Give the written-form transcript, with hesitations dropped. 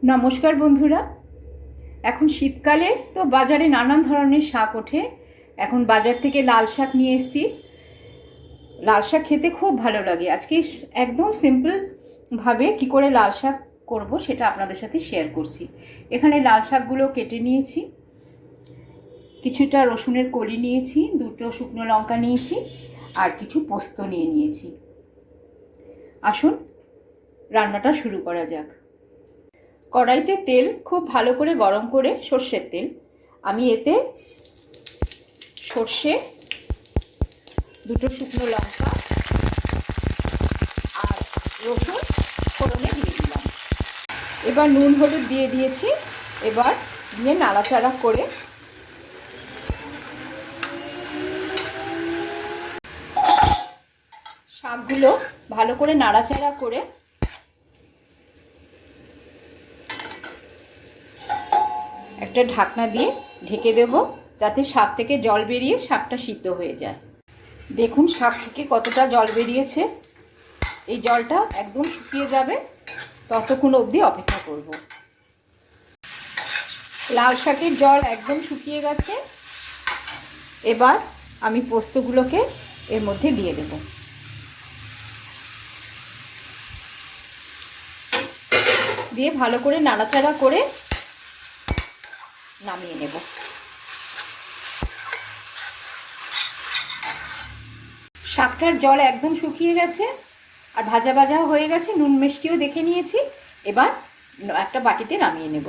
নমস্কার বন্ধুরা। এখন শীতকালে তো বাজারে নানান ধরনের শাক ওঠে। এখন বাজার থেকে লাল শাক নিয়ে এসেছি। লাল শাক খেতে খুব ভালো লাগে। আজকে একদম সিম্পলভাবে কি করে লাল শাক করব সেটা আপনাদের সাথে শেয়ার করছি। এখানে লাল শাকগুলো কেটে নিয়েছি, কিছুটা রসুনের কলি নিয়েছি, দুটো শুকনো লঙ্কা নিয়েছি, আর কিছু পোস্ত নিয়েছি। আসুন রান্নাটা শুরু করা যাক। কড়াইতে তেল খুব ভালো করে গরম করে, সর্ষের তেল, আমি এতে সর্ষে, দুটো শুকনো লঙ্কা আর রসুন ফোড়নে দিয়ে দিলাম। এবার নুন হলুদ দিয়ে দিয়েছি। এবার দিয়ে নাড়াচাড়া করে শাকগুলো ভালো করে নাড়াচাড়া করে একটা ঢাকনা দিয়ে ঢেকে দেব, যাতে শাক থেকে জল বেরিয়ে শাকটা সিদ্ধ হয়ে যায়। দেখুন শাক থেকে কতটা জল বেরিয়েছে। এই জলটা একদম শুকিয়ে যাবে, ততক্ষণ অবধি অপেক্ষা করব। লাল শাকের জল একদম শুকিয়ে গেছে। এবার আমি পোস্তগুলোকে এর মধ্যে দিয়ে দেব। দিয়ে ভালো করে নাড়াচাড়া করে নামিয়ে নেব। শাকটার জল একদম শুকিয়ে গেছে আর ভাজা ভাজাও হয়ে গেছে, নুন মিষ্টিও দেখে নিয়েছি। এবার একটা বাটিতে নামিয়ে নেব।